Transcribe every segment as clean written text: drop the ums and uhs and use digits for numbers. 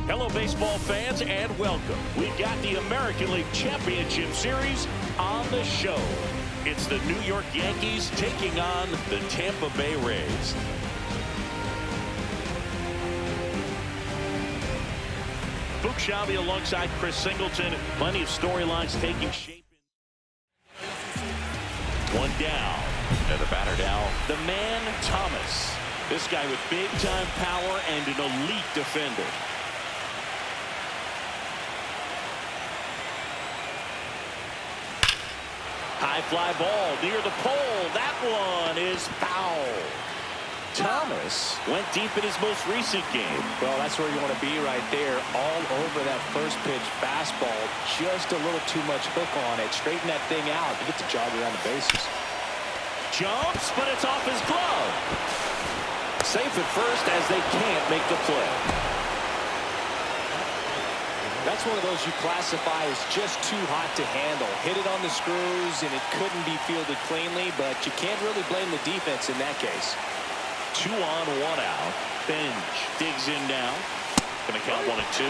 Hello, baseball fans, and welcome. We've got the American League Championship Series on the show. It's the New York Yankees taking on the Tampa Bay Rays. Book Shelby alongside Chris Singleton. Plenty of storylines taking shape. One down. And the batter now, the man Thomas. This guy with big-time power and an elite defender. High fly ball near the pole. That one is foul. Thomas went deep in his most recent game. Well, that's where you want to be right there. All over that first pitch fastball. Just a little too much hook on it. Straighten that thing out. He gets a jog around the bases. Jumps, but it's off his glove. Safe at first as they can't make the play. That's one of those you classify as just too hot to handle. Hit it on the screws, and it couldn't be fielded cleanly, but you can't really blame the defense in that case. 2 on, 1 out. Bench digs in now. Gonna count 1 and 2.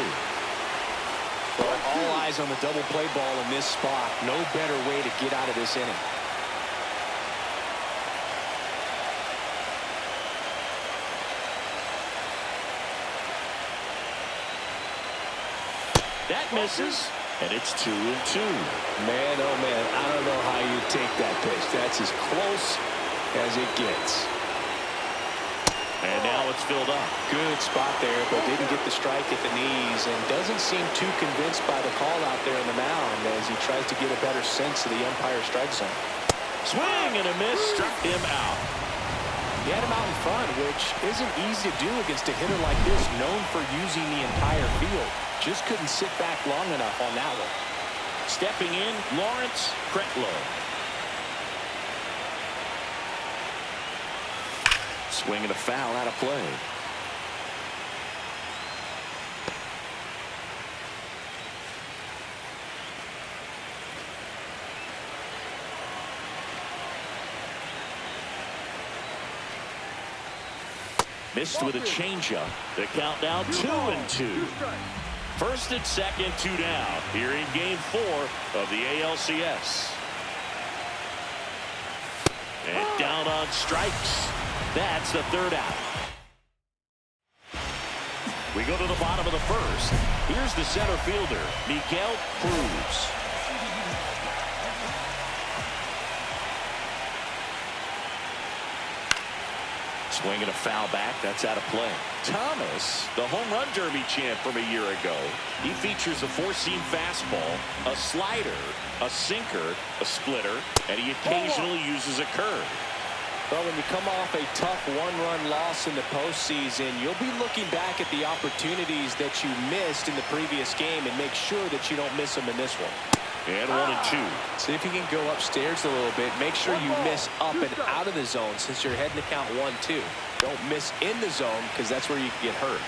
Well, all eyes on the double play ball in this spot. No better way to get out of this inning. That misses, and it's 2 and 2. Man, oh man, I don't know how you take that pitch. That's as close as it gets. And now it's filled up. Good spot there, but didn't get the strike at the knees, and doesn't seem too convinced by the call out there in the mound as he tries to get a better sense of the umpire's strike zone. Swing and a miss, struck him out. He had him out in front, which isn't easy to do against a hitter like this, known for using the entire field. Just couldn't sit back long enough on that one. Stepping in, Lawrence Kretlow. Swing and a foul out of play. Missed with a changeup. The count now 2 and 2. First and second, 2 down. Here in game 4 of the ALCS. And down on strikes. That's the 3rd out. We go to the bottom of the first. Here's the center fielder, Miguel Cruz. Swing and a foul back. That's out of play. Thomas, the home run derby champ from a year ago. He features a 4-seam fastball, a slider, a sinker, a splitter, and he occasionally uses a curve. Well, when you come off a tough 1-run loss in the postseason, you'll be looking back at the opportunities that you missed in the previous game and make sure that you don't miss them in this one. And 1 and 2. See if you can go upstairs a little bit. Make sure you miss up and out of the zone since you're heading to count 1-2. Don't miss in the zone because that's where you can get hurt.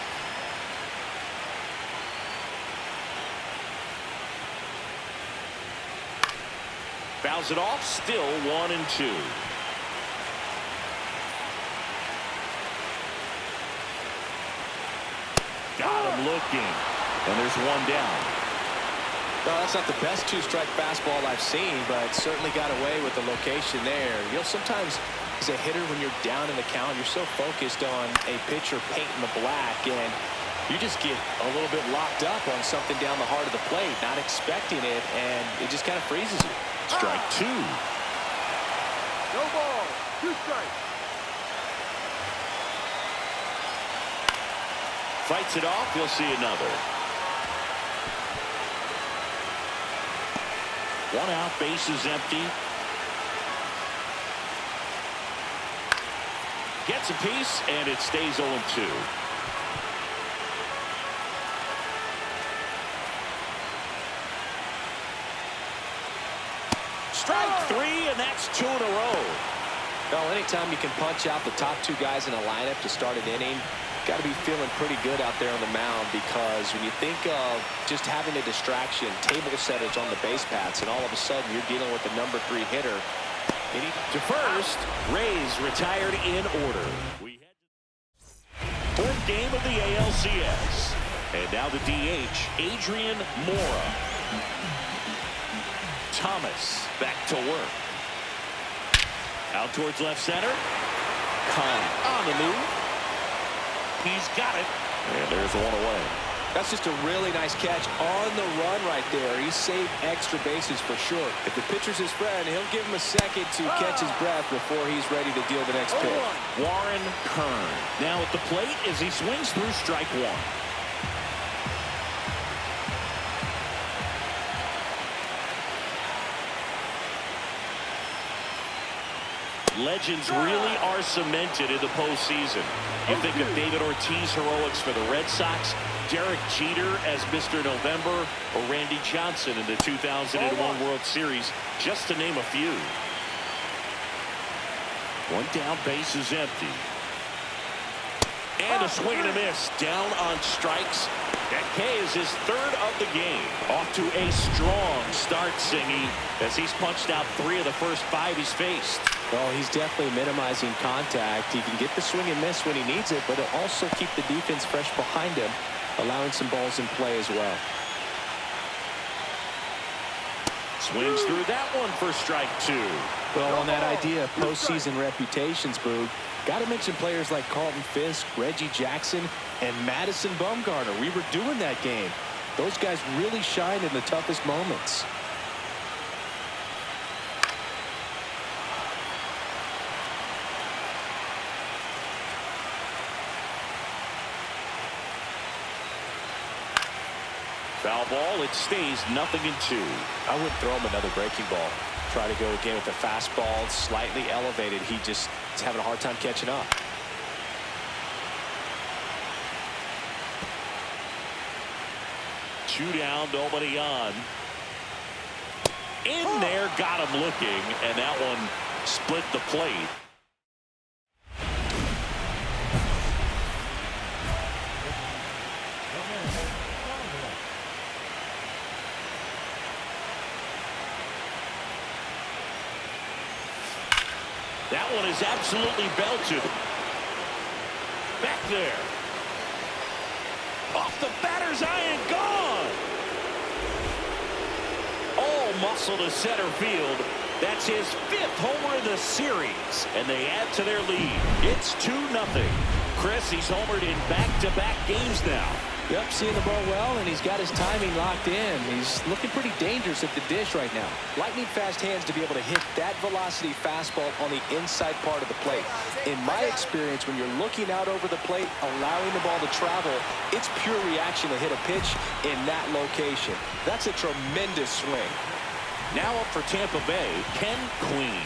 Fouls it off. Still 1 and 2. Got him looking. And there's 1 down. Well, that's not the best 2-strike fastball I've seen, but certainly got away with the location there. You know, sometimes as a hitter, when you're down in the count, you're so focused on a pitcher painting the black, and you just get a little bit locked up on something down the heart of the plate, not expecting it, and it just kind of freezes you. Strike 2. No ball. 2 strikes. Fights it off. We'll see another. 1 out, bases empty. Gets a piece, and it stays 0-2. Strike three, and that's 2 in a row. Well, anytime you can punch out the top two guys in a lineup to start an inning, got to be feeling pretty good out there on the mound, because when you think of just having a distraction, table setters on the base paths, and all of a sudden you're dealing with the number 3 hitter. Hitting to first. Rays retired in order. We head to the 4th game of the ALCS. And now the DH, Adrian Mora. Thomas back to work. Out towards left center. Khan on the move. He's got it. And there's one away. That's just a really nice catch on the run right there. He saved extra bases for sure. If the pitcher's his friend, he'll give him a second to catch his breath before he's ready to deal the next pitch. Warren Kern now at the plate as he swings through strike 1. Legends really are cemented in the postseason. You think of David Ortiz heroics for the Red Sox, Derek Jeter as Mr. November, or Randy Johnson in the 2001 World Series, just to name a few. One down, base is empty. And a swing and a miss. Down on strikes. That K is his 3rd of the game. Off to a strong start, Singy, as he's punched out 3 of the first 5 he's faced. Well, he's definitely minimizing contact. He can get the swing and miss when he needs it, but he'll also keep the defense fresh behind him, allowing some balls in play as well. Swings through that one for strike 2. Well, on that idea of postseason reputations, Boog, got to mention players like Carlton Fisk, Reggie Jackson, and Madison Bumgarner. We were doing that game. Those guys really shined in the toughest moments. Foul ball, it stays 0-2. I wouldn't throw him another breaking ball. Try to go again with the fastball, slightly elevated. He just is having a hard time catching up. Two down, nobody on. In there, got him looking, and that one split the plate. That one is absolutely belted. Back there. Off the batter's eye and gone. All muscle to center field. That's his 5th homer in the series. And they add to their lead. It's 2-0. Chris, he's homered in back-to-back games now. Yep, seeing the ball well, and he's got his timing locked in. He's looking pretty dangerous at the dish right now. Lightning fast hands to be able to hit that velocity fastball on the inside part of the plate. In my experience, when you're looking out over the plate, allowing the ball to travel, it's pure reaction to hit a pitch in that location. That's a tremendous swing. Now up for Tampa Bay, Ken Queen.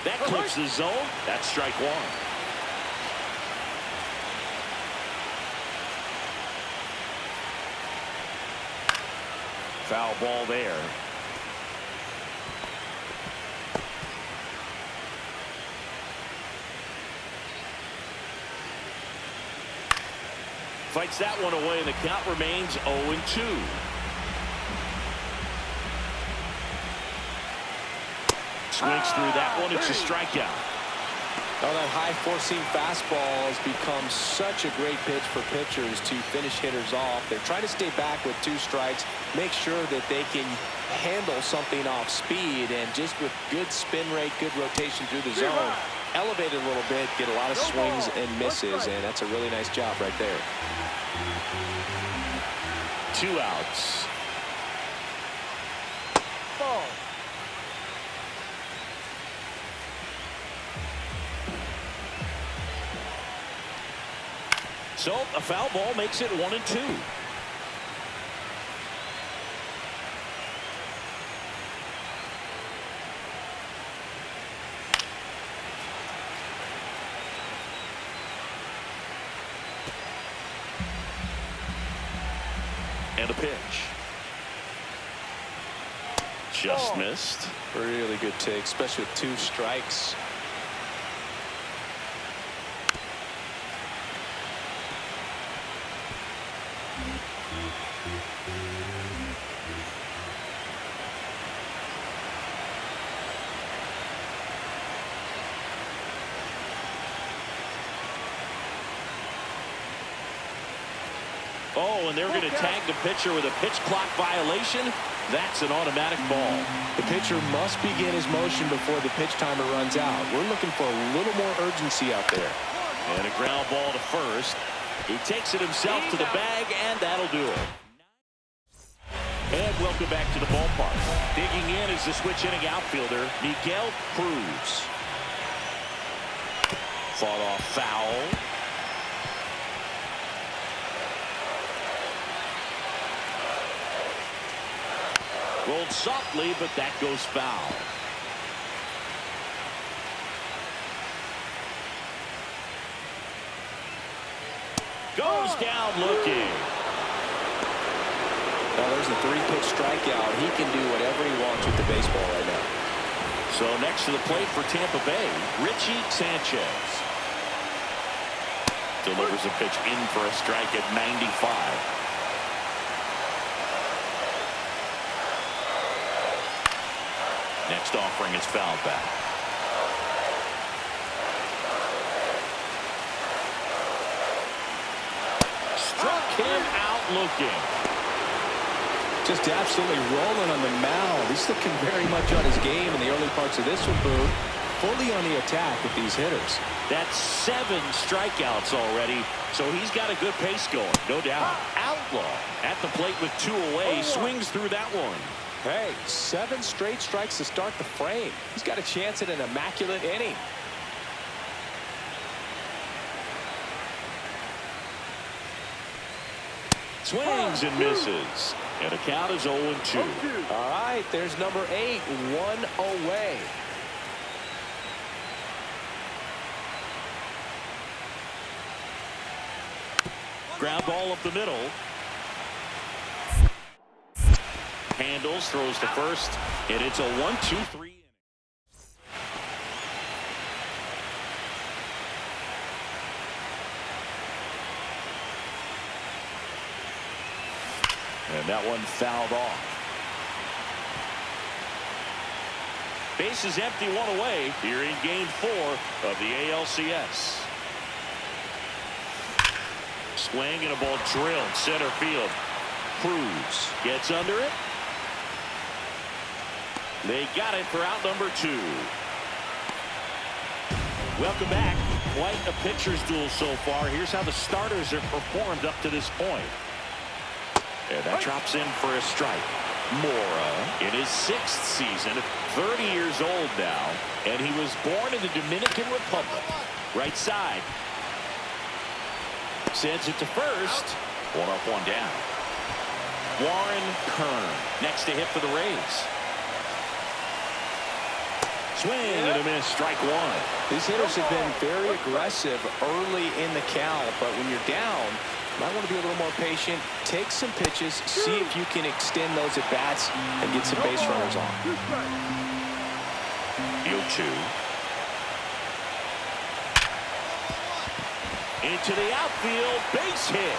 That clips the zone. That's strike 1. Foul ball there. Fights that one away, and the count remains 0-2. Swings through that one. It's a strikeout. Oh, that high four-seam fastball has become such a great pitch for pitchers to finish hitters off. They're trying to stay back with 2 strikes, make sure that they can handle something off speed, and just with good spin rate, good rotation through the zone, elevate it a little bit, get a lot of swings and misses, and that's a really nice job right there. 2 outs. Ball. So a foul ball makes it 1-2. And a pitch. Just missed. Really good take, especially with 2 strikes. Oh, and they're going to tag the pitcher with a pitch clock violation. That's an automatic ball. The pitcher must begin his motion before the pitch timer runs out. We're looking for a little more urgency out there. And a ground ball to first. He takes it himself to the bag, and that'll do it. And welcome back to the ballpark. Digging in is the switch inning outfielder, Miguel Cruz. Fought off foul. Rolled softly, but that goes foul. Goes down looking. Now there's a 3-pitch strikeout. He can do whatever he wants with the baseball right now. So next to the plate for Tampa Bay, Richie Sanchez. Delivers a pitch in for a strike at 95. Next offering is fouled back. Struck him out looking. Just absolutely rolling on the mound. He's looking very much on his game in the early parts of this one, Boo. Fully on the attack with these hitters. That's 7 strikeouts already, so he's got a good pace going, no doubt. Outlaw at the plate with 2 away, swings through that one. Hey, 7 straight strikes to start the frame. He's got a chance at an immaculate inning. Swings and misses. And the count is 0-2. All right, there's number 8, 1 away. Ground ball up the middle. Handles, throws to first, and it's a 1-2-3 inning. And that one fouled off. Base is empty, 1 away here in game 4 of the ALCS. Swing and a ball drilled center field. Cruz gets under it. They got it for out number 2. Welcome back. Quite a pitcher's duel so far. Here's how the starters have performed up to this point. And that drops in for a strike. Mora in his 6th season, 30 years old now, and he was born in the Dominican Republic. Right side. Sends it to first. 1 up, 1 down. Warren Kern next to hit for the Rays. Swing and a miss, strike 1. These hitters have been very aggressive early in the count, but when you're down, you might want to be a little more patient. Take some pitches, see if you can extend those at-bats and get some base runners on. 0-2. Into the outfield, base hit.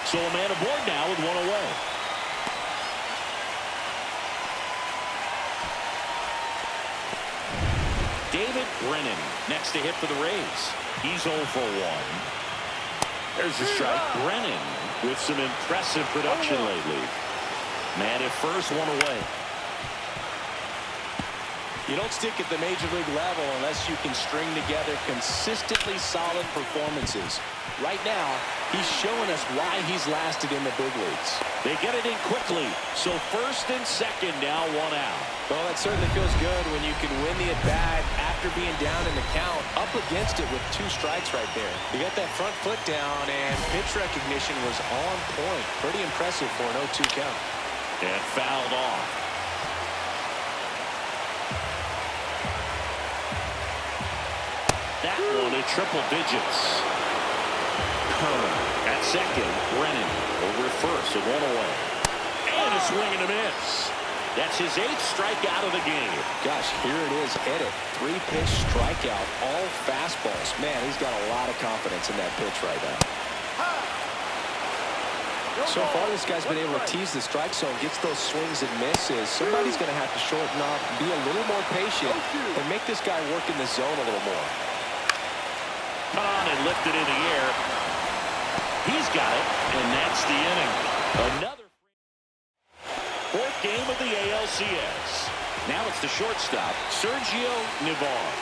So a man aboard now with 1 away. David Brennan next to hit for the Rays. He's 0 for 1. There's a strike. Brennan with some impressive production lately. Man at first, 1 away. You don't stick at the major league level unless you can string together consistently solid performances. Right now, he's showing us why he's lasted in the big leagues. They get it in quickly. So first and second now, 1 out. Well, that certainly feels good when you can win the at-bat after being down in the count, up against it with 2 strikes right there. You got that front foot down, and pitch recognition was on point. Pretty impressive for an 0-2 count. And fouled off. That one in triple digits. Kern at second. Brennan over at first with 1 away. And a swing and a miss. That's his 8th strikeout of the game. Gosh, here it is. Hit it. 3-pitch strikeout. All fastballs. Man, he's got a lot of confidence in that pitch right now. So far, this guy's been able to tease the strike zone, gets those swings and misses. Somebody's going to have to shorten up, be a little more patient, and make this guy work in the zone a little more. Cut on and lifted in the air. He's got it, and that's the inning. Another 4th game of the ALCS. Now it's the shortstop, Sergio Navarre.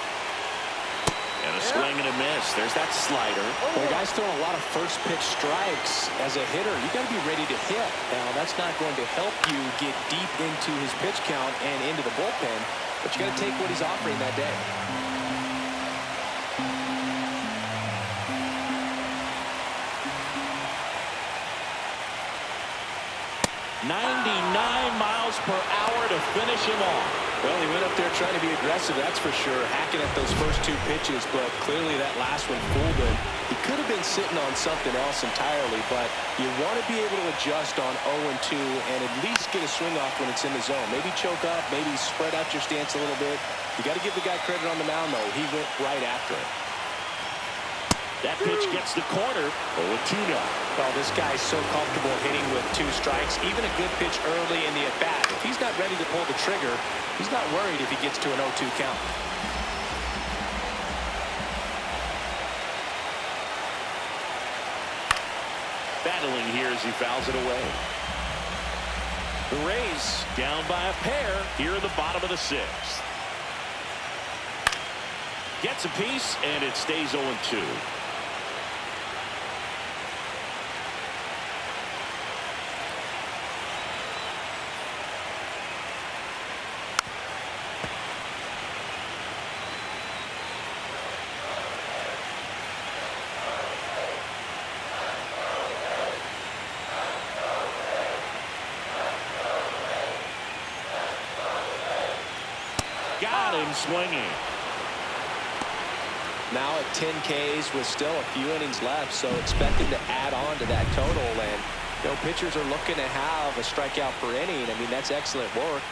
And a swing and a miss. There's that slider. Well, the guy's throwing a lot of first-pitch strikes. As a hitter, you got to be ready to hit. Now, that's not going to help you get deep into his pitch count and into the bullpen, but you got to take what he's offering that day. 99 miles per hour to finish him off. Well, he went up there trying to be aggressive, that's for sure, hacking at those first 2 pitches, but clearly that last one fooled him. He could have been sitting on something else entirely, but you want to be able to adjust on 0-2 and at least get a swing off when it's in the zone. Maybe choke up, maybe spread out your stance a little bit. You got to give the guy credit on the mound, though. He went right after it. That pitch gets the corner. 0-2 now. Well, this guy's so comfortable hitting with 2 strikes. Even a good pitch early in the at-bat. If he's not ready to pull the trigger, he's not worried if he gets to an 0-2 count. Battling here as he fouls it away. The Rays down by a pair here in the bottom of the 6th. Gets a piece, and it stays 0-2. Got him swinging. Now at 10 Ks with still a few innings left, so expecting to add on to that total. And, you know, pitchers are looking to have a strikeout per inning. I mean, that's excellent work.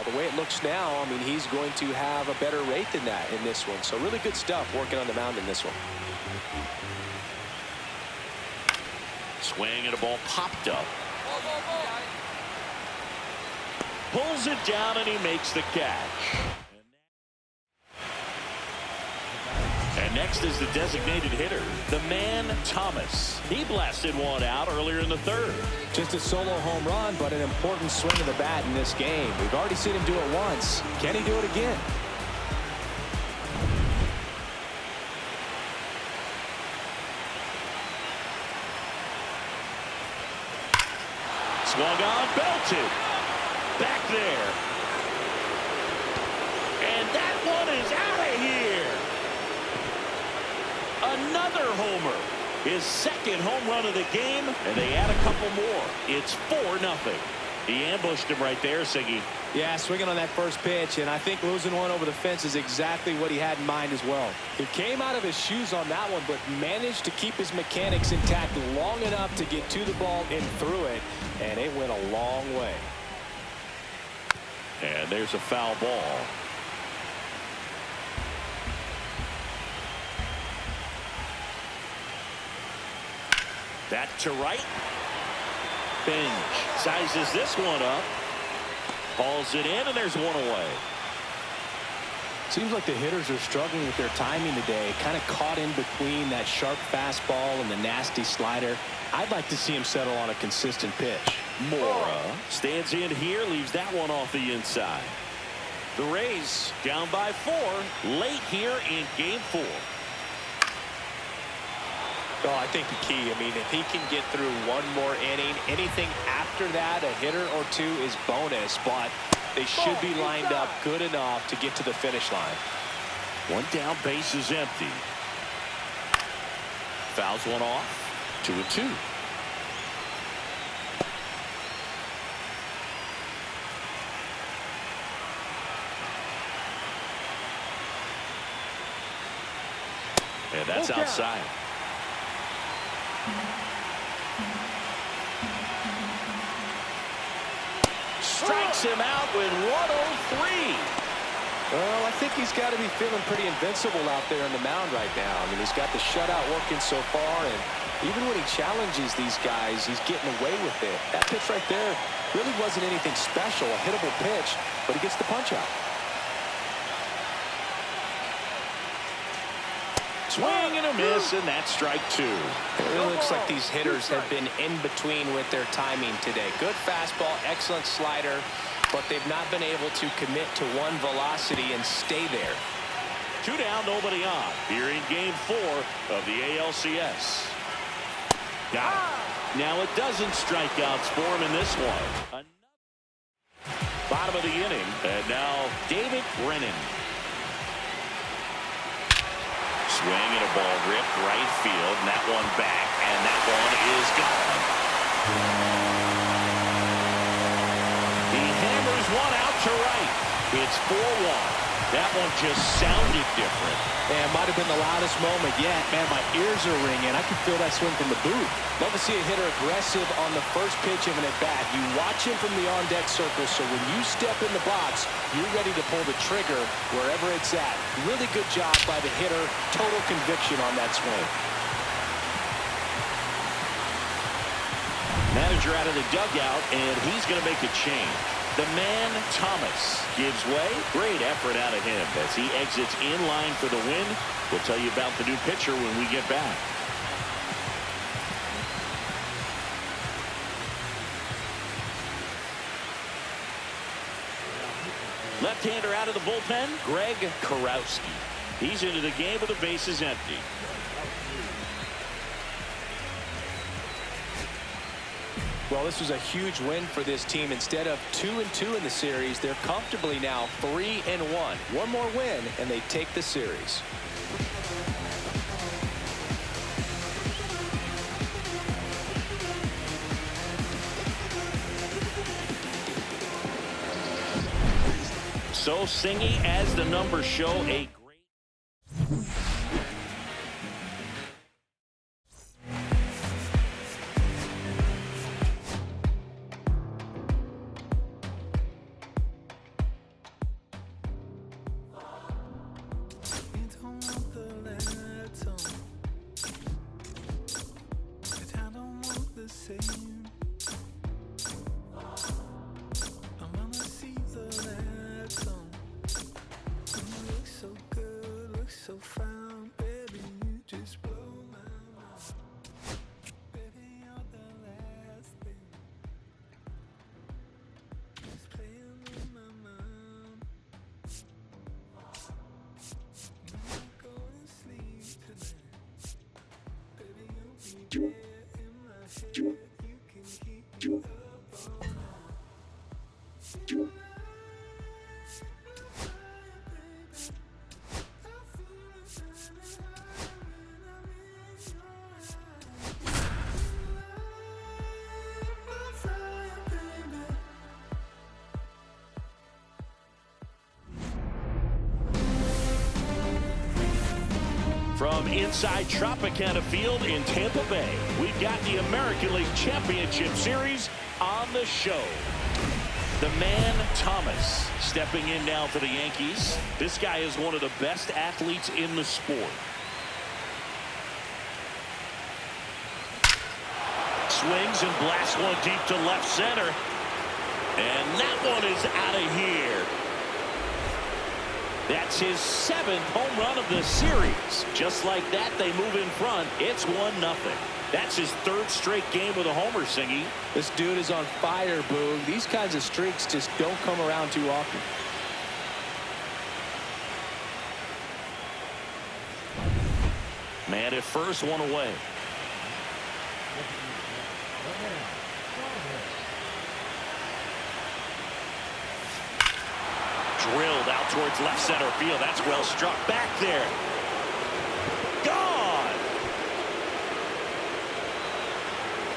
The way it looks now, I mean, he's going to have a better rate than that in this one. So really good stuff working on the mound in this one. Swing and a ball popped up. Pulls it down and he makes the catch. And next is the designated hitter, the man Thomas. He blasted one out earlier in the 3rd. Just a solo home run, but an important swing of the bat in this game. We've already seen him do it once. Can he do it again? Swung on, belted. Back there. And that one is out of here. Another homer. His 2nd home run of the game, and they add a couple more. It's 4-0. He ambushed him right there, Siggy. Yeah, swinging on that first pitch, and I think losing one over the fence is exactly what he had in mind as well. He came out of his shoes on that one, but managed to keep his mechanics intact long enough to get to the ball and through it, and it went a long way. And there's a foul ball. That to right. Binge sizes this one up. Balls it in, and there's one away. Seems like the hitters are struggling with their timing today. Kind of caught in between that sharp fastball and the nasty slider. I'd like to see him settle on a consistent pitch. Mora stands in here, leaves that one off the inside. The Rays down by 4 late here in game 4. Oh, I think the key, I mean, if he can get through one more inning, anything after that, a hitter or 2 is bonus, but they should be lined up good enough to get to the finish line. One down, base is empty. Fouls one off. 2-2. And that's outside. Strike strikes him out with 103. Well, I think he's got to be feeling pretty invincible out there on the mound right now. I mean, he's got the shutout working so far, and even when he challenges these guys, he's getting away with it. That pitch right there really wasn't anything special, a hittable pitch, but he gets the punch out. Swing and a miss, and that's strike 2. It really looks like these hitters have been in between with their timing today. Good fastball, excellent slider, but they've not been able to commit to one velocity and stay there. 2 down, nobody on. Here in game 4 of the ALCS. Got it. Now a dozen strikeouts for him in this one. Bottom of the inning, and now David Brennan. Swing and a ball ripped right field, and that one back, and that one is gone. He hammers one out to right. It's 4-1. That one just sounded different. Man, might have been the loudest moment yet. Man, my ears are ringing. I can feel that swing from the booth. Love to see a hitter aggressive on the first pitch of an at-bat. You watch him from the on-deck circle, so when you step in the box, you're ready to pull the trigger wherever it's at. Really good job by the hitter. Total conviction on that swing. Manager out of the dugout, and he's going to make a change. The man, Thomas, gives way. Great effort out of him as he exits in line for the win. We'll tell you about the new pitcher when we get back. Left-hander out of the bullpen, Greg Karowski. He's into the game with the bases empty. Well, this was a huge win for this team. Instead of 2-2 in the series, they're comfortably now 3-1. One more win, and they take the series. So singing as the numbers show, a great... From inside Tropicana Field in Tampa Bay, we've got the American League Championship Series on the show. The man, Thomas, stepping in now for the Yankees. This guy is one of the best athletes in the sport. Swings and blasts one deep to left center. And that one is out of here. That's his 7th home run of the series. Just like that, they move in front. It's 1-0. That's his 3rd straight game with a homer, Singy. This dude is on fire, Boog. These kinds of streaks just don't come around too often. Man at first, one away. Drilled out towards left center field. That's well struck. Back there. Gone.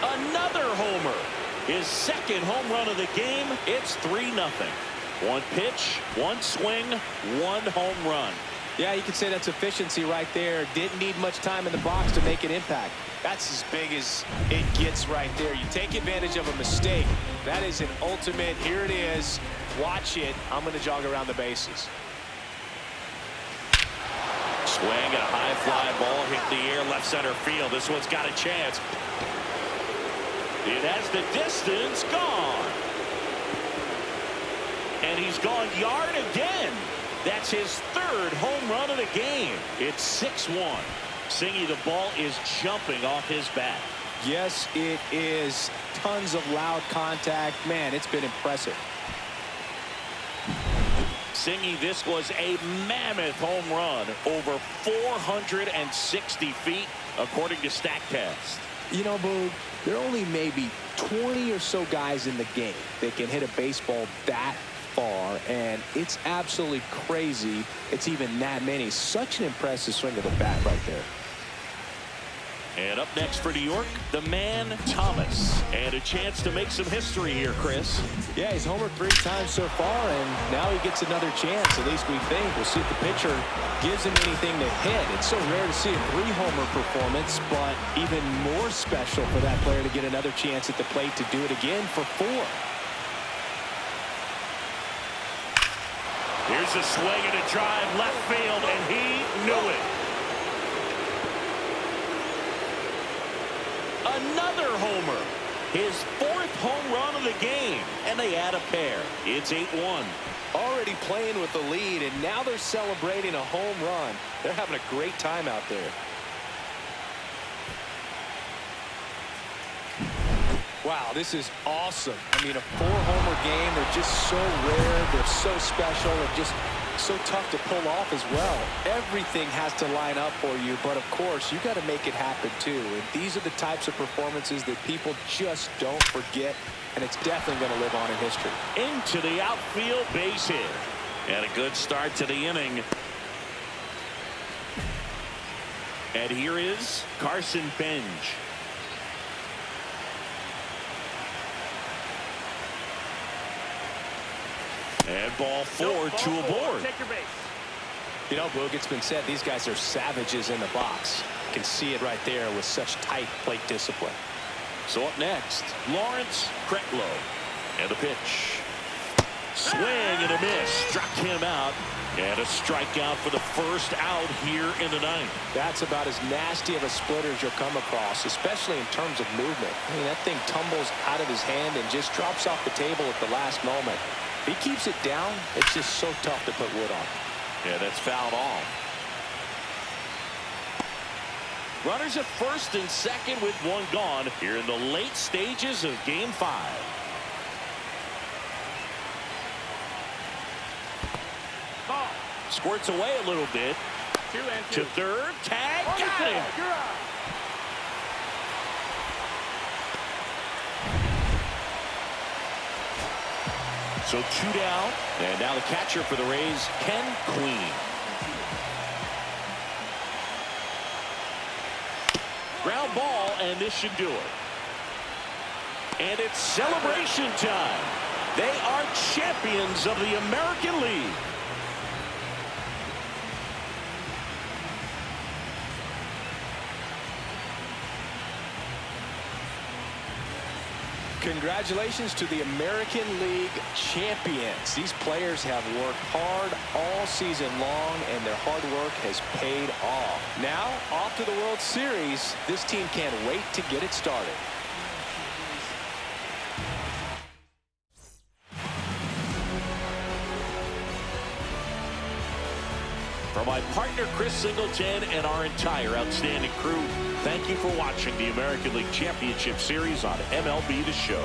Another homer. His 2nd home run of the game. It's 3-0. One pitch, one swing, one home run. Yeah, you could say that's efficiency right there. Didn't need much time in the box to make an impact. That's as big as it gets right there. You take advantage of a mistake. That is an ultimate. Here it is. Watch it. I'm going to jog around the bases. Swing and a high fly ball hit the air left center field. This one's got a chance. It has the distance gone. And he's gone yard again. That's his third home run of the game. It's 6-1. Singy, the ball is jumping off his bat. Yes, it is. Tons of loud contact. Man, it's been impressive. Singy, this was a mammoth home run, over 460 feet, according to StatCast. You know, Boog, there are only maybe 20 or so guys in the game that can hit a baseball that far, and it's absolutely crazy it's even that many. Such an impressive swing of the bat right there. And up next for New York, the man Thomas. And a chance to make some history here, Chris. Yeah, he's homered 3 times so far, and now he gets another chance, at least we think. We'll see if the pitcher gives him anything to hit. It's so rare to see a 3-homer performance, but even more special for that player to get another chance at the plate to do it again for 4. Here's a swing and a drive left field, and he knew it. Another homer. His 4th home run of the game, and they add a pair. It's 8-1. Already playing with the lead, and now they're celebrating a home run. They're having a great time out there. Wow, this is awesome. I mean, a 4-homer game. They're just so rare. They're so special and just so tough to pull off as well. Everything has to line up for you, but of course, you got to make it happen too. And these are the types of performances that people just don't forget, and it's definitely going to live on in history. Into the outfield, base hit. And a good start to the inning. And here is Carson Benj. And ball 4, 2 aboard. Take your base. You know, Boog, it's been said these guys are savages in the box. You can see it right there with such tight plate discipline. So up next, Lawrence Kretlow. And the pitch. Swing and a miss. Struck him out. And a strikeout for the first out here in the 9th. That's about as nasty of a splitter as you'll come across, especially in terms of movement. I mean, that thing tumbles out of his hand and just drops off the table at the last moment. If he keeps it down, it's just so tough to put wood on. Yeah, that's fouled off. Runners at first and second with 1 gone here in the late stages of Game 5. Ball. Squirts away a little bit. 2 and 2. To third. Tag. Got him. You're out. So 2 down. And now the catcher for the Rays, Ken Queen. Ground ball, and this should do it. And it's celebration time. They are champions of the American League. Congratulations to the American League champions. These players have worked hard all season long, and their hard work has paid off. Now, off to the World Series. This team can't wait to get it started. For my partner, Chris Singleton, and our entire outstanding crew, thank you for watching the American League Championship Series on MLB The Show.